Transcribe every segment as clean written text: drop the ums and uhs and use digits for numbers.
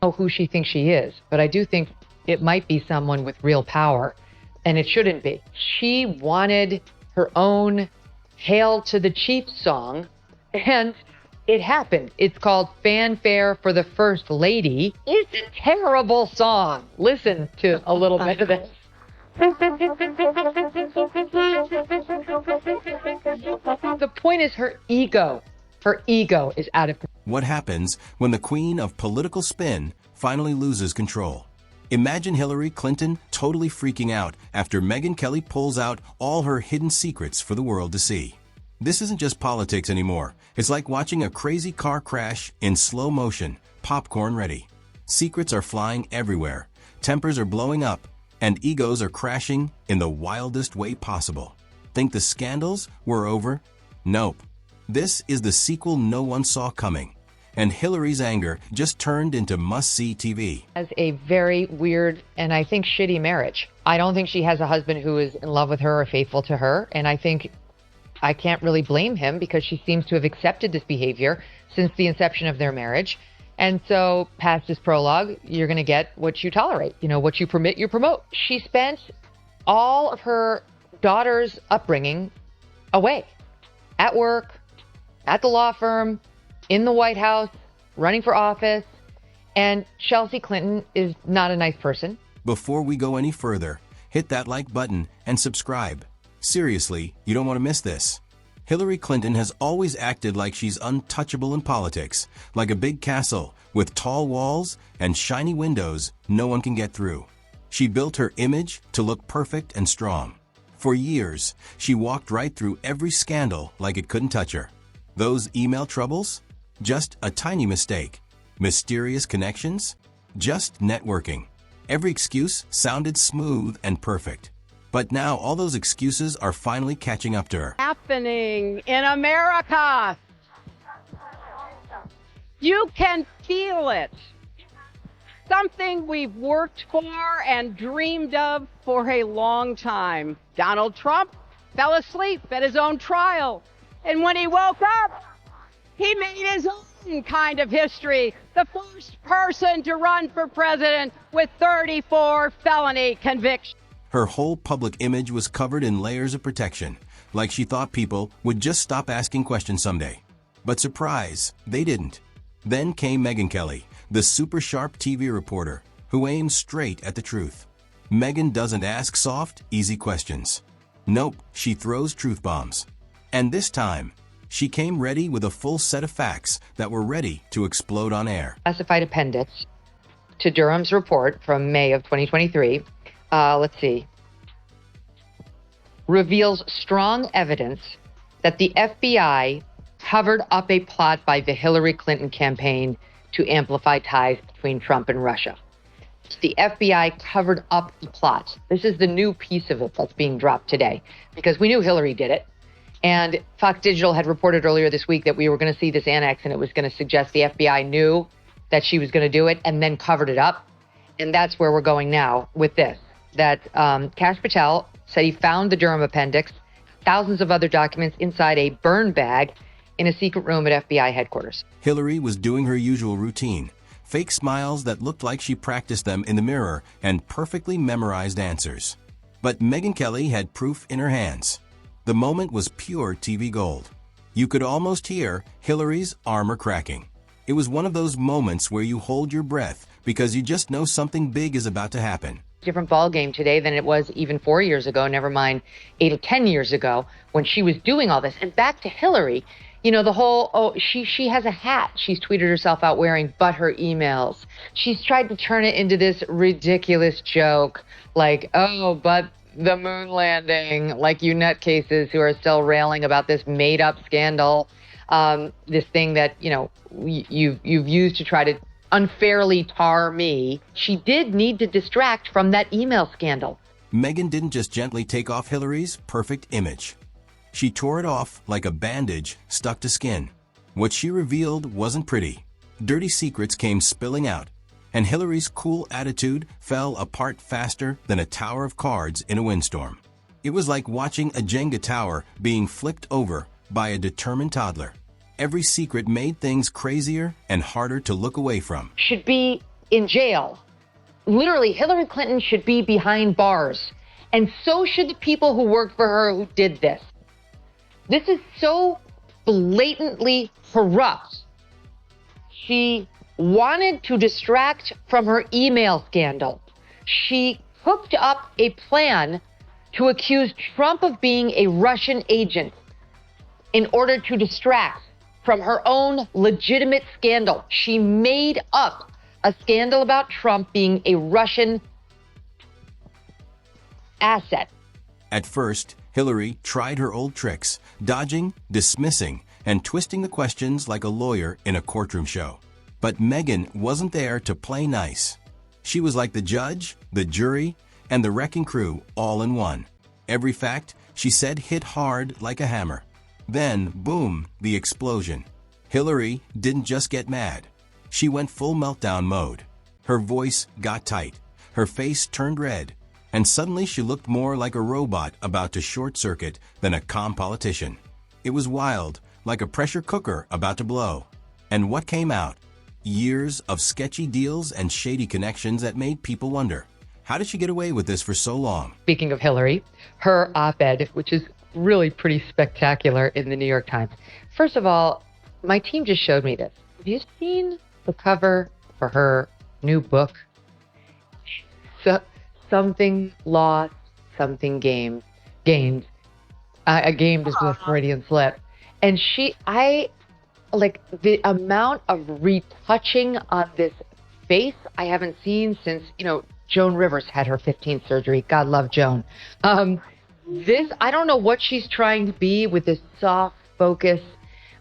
know who she thinks she is, but I do think it might be someone with real power, and it shouldn't be. She wanted her own Hail to the Chiefs song, and it happened. It's called Fanfare for the First Lady. It's a terrible song. Listen to a little bit of this. The point is her ego. Her ego is out of control. What happens when the queen of political spin finally loses control? Imagine Hillary Clinton totally freaking out after Megyn Kelly pulls out all her hidden secrets for the world to see. This isn't just politics anymore. It's like watching a crazy car crash in slow motion, popcorn ready. Secrets are flying everywhere, tempers are blowing up, and egos are crashing in the wildest way possible. Think the scandals were over? Nope. This is the sequel no one saw coming, and Hillary's anger just turned into must-see TV. Has a very weird and I think shitty marriage. I don't think she has a husband who is in love with her or faithful to her, and I think I can't really blame him because she seems to have accepted this behavior since the inception of their marriage. And so past this prologue, you're going to get what you tolerate. You know, what you permit, you promote. She spent all of her daughter's upbringing away, at work, at the law firm, in the White House, running for office, and Chelsea Clinton is not a nice person. Before we go any further, hit that like button and subscribe. Seriously, you don't want to miss this. Hillary Clinton has always acted like she's untouchable in politics, like a big castle with tall walls and shiny windows no one can get through. She built her image to look perfect and strong. For years, she walked right through every scandal like it couldn't touch her. Those email troubles? Just a tiny mistake. Mysterious connections? Just networking. Every excuse sounded smooth and perfect. But now all those excuses are finally catching up to her. Happening in America. You can feel it. Something we've worked for and dreamed of for a long time. Donald Trump fell asleep at his own trial. And when he woke up, he made his own kind of history. The first person to run for president with 34 felony convictions. Her whole public image was covered in layers of protection, like she thought people would just stop asking questions someday. But surprise, they didn't. Then came Megyn Kelly, the super sharp TV reporter, who aims straight at the truth. Megyn doesn't ask soft, easy questions. Nope, she throws truth bombs. And this time, she came ready with a full set of facts that were ready to explode on air. Classified appendix to Durham's report from May of 2023. Let's see. Reveals strong evidence that the FBI covered up a plot by the Hillary Clinton campaign to amplify ties between Trump and Russia. The FBI covered up the plot. This is the new piece of it that's being dropped today, because we knew Hillary did it. And Fox Digital had reported earlier this week that we were going to see this annex, and it was going to suggest the FBI knew that she was going to do it and then covered it up. And that's where we're going now with this. That Kash Patel said he found the Durham appendix, thousands of other documents inside a burn bag in a secret room at FBI headquarters. Hillary was doing her usual routine, fake smiles that looked like she practiced them in the mirror and perfectly memorized answers. But Megyn Kelly had proof in her hands. The moment was pure TV gold. You could almost hear Hillary's armor cracking. It was one of those moments where you hold your breath because you just know something big is about to happen. Different ball game today than it was even 4 years ago, never mind 8 or 10 years ago when she was doing all this. And back to Hillary, you know, the whole, she has a hat she's tweeted herself out wearing, but her emails. She's tried to turn it into this ridiculous joke, like, oh, but the moon landing, like you nutcases who are still railing about this made up scandal, this thing that, you know, you've used to try to unfairly tar me. She did need to distract from that email scandal. Megyn didn't just gently take off Hillary's perfect image. She tore it off like a bandage stuck to skin. What she revealed wasn't pretty. Dirty secrets came spilling out, and Hillary's cool attitude fell apart faster than a tower of cards in a windstorm. It was like watching a Jenga tower being flipped over by a determined toddler. Every secret made things crazier and harder to look away from. Should be in jail. Literally, Hillary Clinton should be behind bars. And so should the people who worked for her who did this. This is so blatantly corrupt. She wanted to distract from her email scandal. She cooked up a plan to accuse Trump of being a Russian agent in order to distract from her own legitimate scandal. She made up a scandal about Trump being a Russian asset. At first, Hillary tried her old tricks, dodging, dismissing, and twisting the questions like a lawyer in a courtroom show. But Megyn wasn't there to play nice. She was like the judge, the jury, and the wrecking crew all in one. Every fact, she said, hit hard like a hammer. Then, boom, the explosion. Hillary didn't just get mad. She went full meltdown mode. Her voice got tight. Her face turned red. And suddenly she looked more like a robot about to short-circuit than a calm politician. It was wild, like a pressure cooker about to blow. And what came out? Years of sketchy deals and shady connections that made people wonder, how did she get away with this for so long? Speaking of Hillary, her op-ed, which is really pretty spectacular in the New York Times. First of all, my team just showed me this. Have you seen the cover for her new book? Something lost, something gained. A game just with a Freudian slip. And like the amount of retouching on this face I haven't seen since, Joan Rivers had her 15th surgery. God love Joan. I don't know what she's trying to be with this soft focus.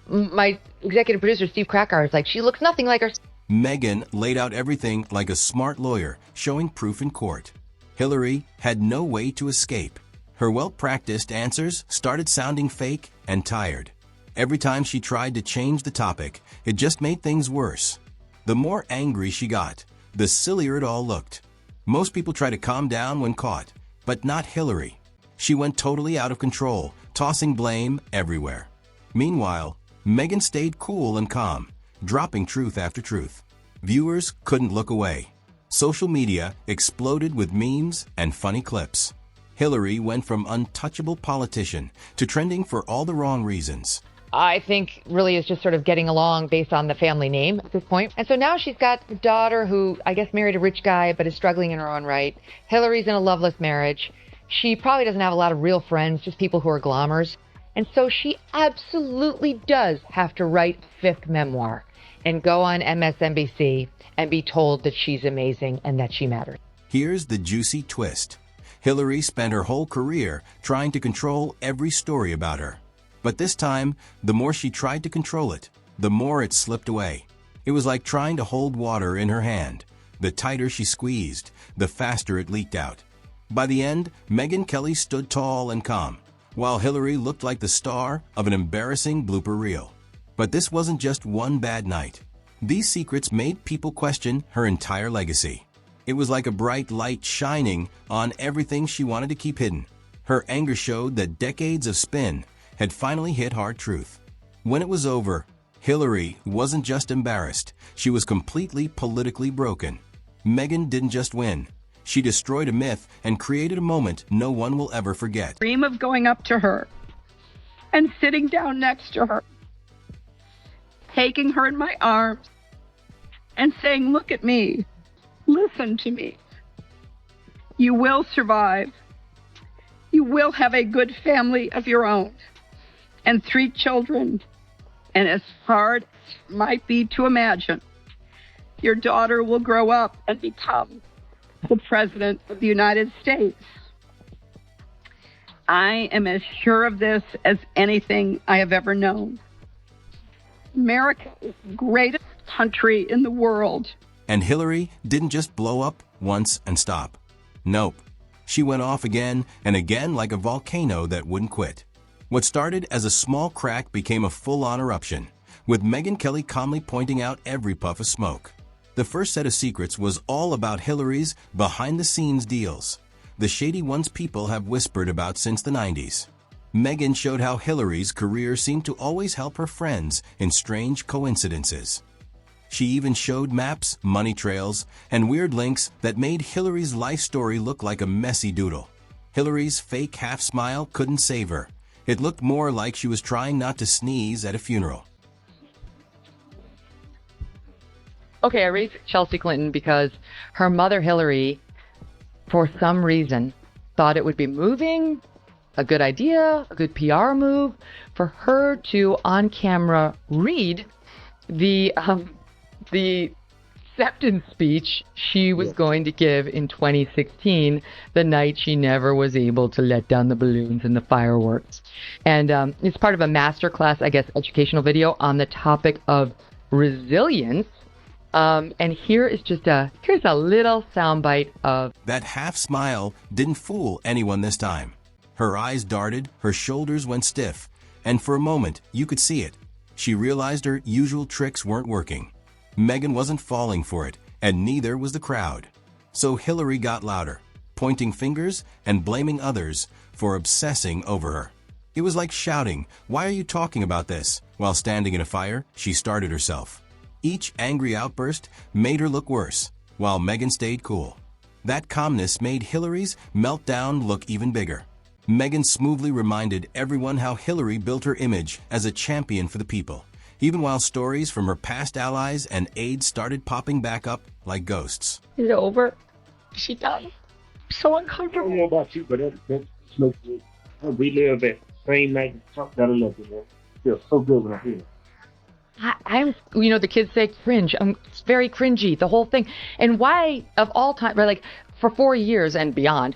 My executive producer, Steve Krakauer, is like, she looks nothing like her. Megyn laid out everything like a smart lawyer, showing proof in court. Hillary had no way to escape. Her well-practiced answers started sounding fake and tired. Every time she tried to change the topic, it just made things worse. The more angry she got, the sillier it all looked. Most people try to calm down when caught, but not Hillary. She went totally out of control, tossing blame everywhere. Meanwhile, Megyn stayed cool and calm, dropping truth after truth. Viewers couldn't look away. Social media exploded with memes and funny clips. Hillary went from untouchable politician to trending for all the wrong reasons. I think really is just sort of getting along based on the family name at this point. And so now she's got a daughter who I guess married a rich guy but is struggling in her own right. Hillary's in a loveless marriage. She probably doesn't have a lot of real friends, just people who are glamours. And so she absolutely does have to write a fifth memoir and go on MSNBC and be told that she's amazing and that she matters. Here's the juicy twist. Hillary spent her whole career trying to control every story about her. But this time, the more she tried to control it, the more it slipped away. It was like trying to hold water in her hand. The tighter she squeezed, the faster it leaked out. By the end, Megyn Kelly stood tall and calm, while Hillary looked like the star of an embarrassing blooper reel. But this wasn't just one bad night. These secrets made people question her entire legacy. It was like a bright light shining on everything she wanted to keep hidden. Her anger showed that decades of spin had finally hit hard truth. When it was over, Hillary wasn't just embarrassed, she was completely politically broken. Megyn didn't just win. She destroyed a myth and created a moment no one will ever forget. Dream of going up to her and sitting down next to her, taking her in my arms and saying, "Look at me, listen to me. You will survive. You will have a good family of your own and 3 children. And as hard as it might be to imagine, your daughter will grow up and become the President of the United States." I am as sure of this as anything I have ever known. America is the greatest country in the world. And Hillary didn't just blow up once and stop. Nope. She went off again and again like a volcano that wouldn't quit. What started as a small crack became a full-on eruption, with Megyn Kelly calmly pointing out every puff of smoke. The first set of secrets was all about Hillary's behind-the-scenes deals, the shady ones people have whispered about since the 90s. Megyn showed how Hillary's career seemed to always help her friends in strange coincidences. She even showed maps, money trails, and weird links that made Hillary's life story look like a messy doodle. Hillary's fake half-smile couldn't save her. It looked more like she was trying not to sneeze at a funeral. Okay, I raised Chelsea Clinton because her mother, Hillary, for some reason, thought it would be moving, a good idea, a good PR move, for her to, on camera, read the acceptance speech she was going to give in 2016, the night she never was able to let down the balloons and the fireworks. And it's part of a masterclass, I guess, educational video on the topic of resilience. And here's a little soundbite of that half smile didn't fool anyone this time. Her eyes darted, her shoulders went stiff, and for a moment you could see it. She realized her usual tricks weren't working. Megyn wasn't falling for it, and neither was the crowd. So Hillary got louder, pointing fingers and blaming others for obsessing over her. It was like shouting, "Why are you talking about this?" While standing in a fire, she started herself. Each angry outburst made her look worse, while Megyn stayed cool. That calmness made Hillary's meltdown look even bigger. Megyn smoothly reminded everyone how Hillary built her image as a champion for the people, even while stories from her past allies and aides started popping back up like ghosts. Is it over? Is she done? I'm so uncomfortable. I don't know about you, but that's makes me relive that same night in Trump got elected, man. Feels so good when I hear it. I'm, the kids say cringe. It's very cringy, the whole thing. And why, of all time, right, like for 4 years and beyond,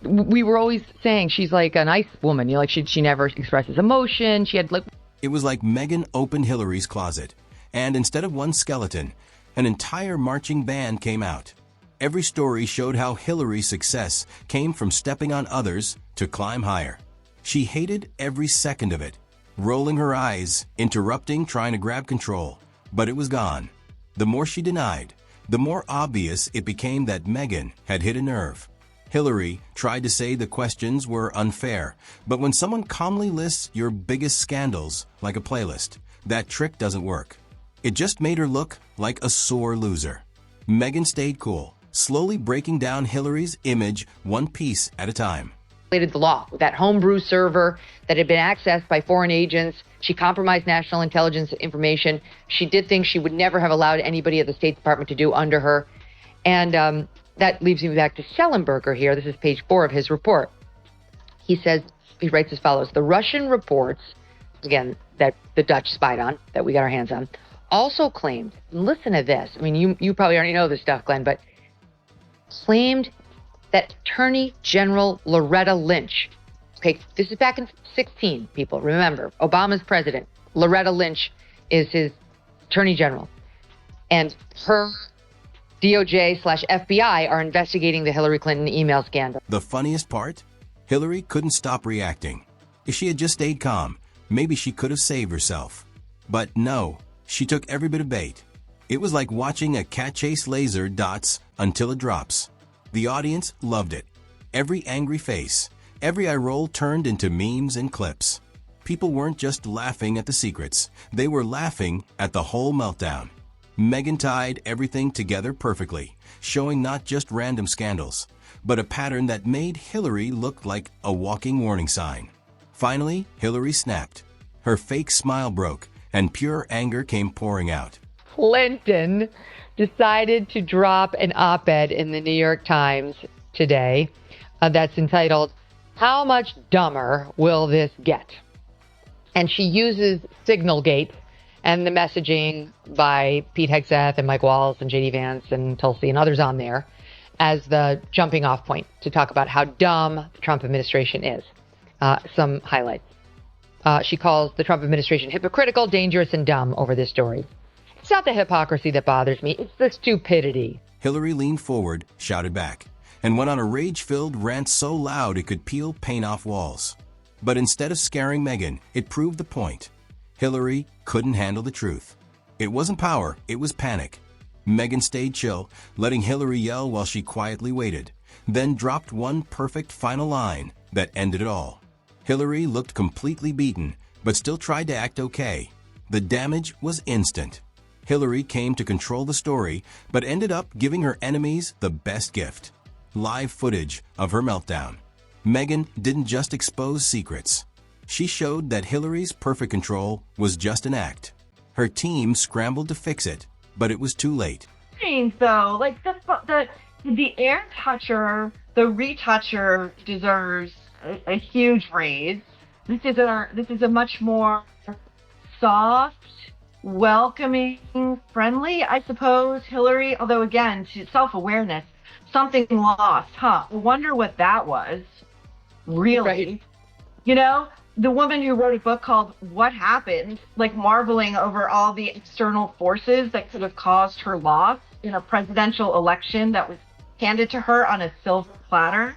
we were always saying she's like a nice woman. Like she never expresses emotion. She had like. It was like Megyn opened Hillary's closet, and instead of one skeleton, an entire marching band came out. Every story showed how Hillary's success came from stepping on others to climb higher. She hated every second of it, rolling her eyes, interrupting, trying to grab control, but it was gone. The more she denied, the more obvious it became that Megyn had hit a nerve. Hillary tried to say the questions were unfair, but when someone calmly lists your biggest scandals like a playlist, that trick doesn't work. It just made her look like a sore loser. Megyn stayed cool, slowly breaking down Hillary's image one piece at a time. The law, that homebrew server that had been accessed by foreign agents. She compromised national intelligence information. She did things she would never have allowed anybody at the State Department to do under her. And that leaves me back to Schellenberger here. This is page 4 of his report. He writes as follows: the Russian reports, again, that the Dutch spied on, that we got our hands on, also claimed, and listen to this. I mean, you probably already know this stuff, Glenn, but claimed that Attorney General Loretta Lynch, okay, this is back in 2016, people, remember, Obama's president. Loretta Lynch is his Attorney General. And her DOJ/FBI are investigating the Hillary Clinton email scandal. The funniest part? Hillary couldn't stop reacting. If she had just stayed calm, maybe she could have saved herself. But no, she took every bit of bait. It was like watching a cat chase laser dots until it drops. The audience loved it. Every angry face, every eye roll turned into memes and clips. People weren't just laughing at the secrets, they were laughing at the whole meltdown. Megyn tied everything together perfectly, showing not just random scandals, but a pattern that made Hillary look like a walking warning sign. Finally, Hillary snapped. Her fake smile broke, and pure anger came pouring out. Clinton decided to drop an op-ed in the New York Times today that's entitled, "How Much Dumber Will This Get?" And she uses Signalgate and the messaging by Pete Hegseth and Mike Wallace and J.D. Vance and Tulsi and others on there as the jumping off point to talk about how dumb the Trump administration is. Some highlights. She calls the Trump administration hypocritical, dangerous, and dumb over this story. It's not the hypocrisy that bothers me, it's the stupidity. Hillary leaned forward, shouted back, and went on a rage-filled rant so loud it could peel paint off walls. But instead of scaring Megyn, it proved the point. Hillary couldn't handle the truth. It wasn't power, it was panic. Megyn stayed chill, letting Hillary yell while she quietly waited, then dropped one perfect final line that ended it all. Hillary looked completely beaten, but still tried to act okay. The damage was instant. Hillary came to control the story, but ended up giving her enemies the best gift: live footage of her meltdown. Megyn didn't just expose secrets. She showed that Hillary's perfect control was just an act. Her team scrambled to fix it, but it was too late. Though, like the air toucher, the retoucher deserves a huge raise. This is a much more soft, welcoming, friendly, I suppose, Hillary. Although again, self-awareness, something lost, huh? I wonder what that was. Really, Right. You know, the woman who wrote a book called What Happened, like marveling over all the external forces that could have caused her loss in a presidential election that was handed to her on a silver platter.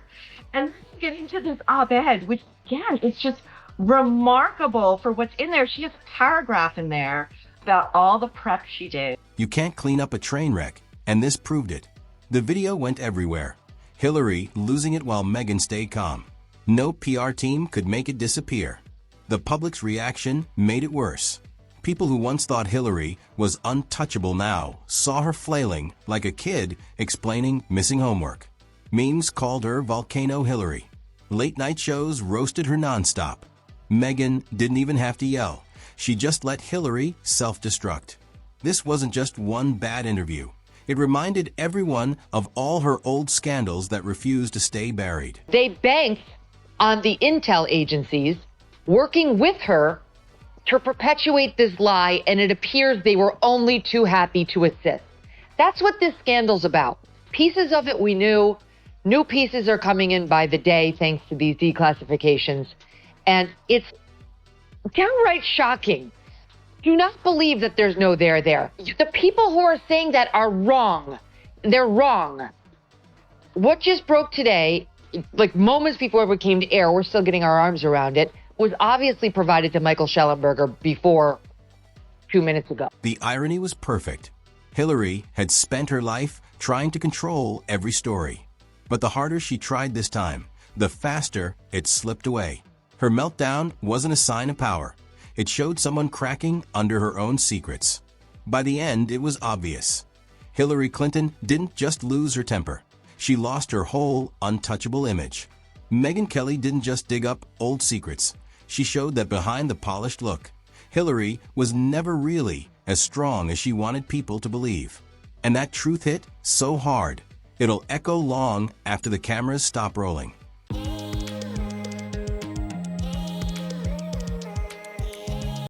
And getting to this op-ed, which again, it's just remarkable for what's in there. She has a paragraph in there about all the prep she did. You can't clean up a train wreck, and this proved it. The video went everywhere. Hillary losing it while Megyn stayed calm. No PR team could make it disappear. The public's reaction made it worse. People who once thought Hillary was untouchable now saw her flailing like a kid explaining missing homework. Memes called her Volcano Hillary. Late-night shows roasted her nonstop. Megyn didn't even have to yell. She just let Hillary self-destruct. This wasn't just one bad interview. It reminded everyone of all her old scandals that refused to stay buried. They banked on the intel agencies working with her to perpetuate this lie, and it appears they were only too happy to assist. That's what this scandal's about. Pieces of it we knew. New pieces are coming in by the day thanks to these declassifications. And it's downright shocking. Do not believe that there's no there there. The people who are saying that are wrong. They're wrong. What just broke today, like moments before we came to air, we're still getting our arms around it, was obviously provided to Michael Schellenberger before 2 minutes ago. The irony was perfect. Hillary had spent her life trying to control every story. But the harder she tried this time, the faster it slipped away. Her meltdown wasn't a sign of power. It showed someone cracking under her own secrets. By the end, it was obvious. Hillary Clinton didn't just lose her temper. She lost her whole untouchable image. Megyn Kelly didn't just dig up old secrets. She showed that behind the polished look, Hillary was never really as strong as she wanted people to believe. And that truth hit so hard, it'll echo long after the cameras stop rolling.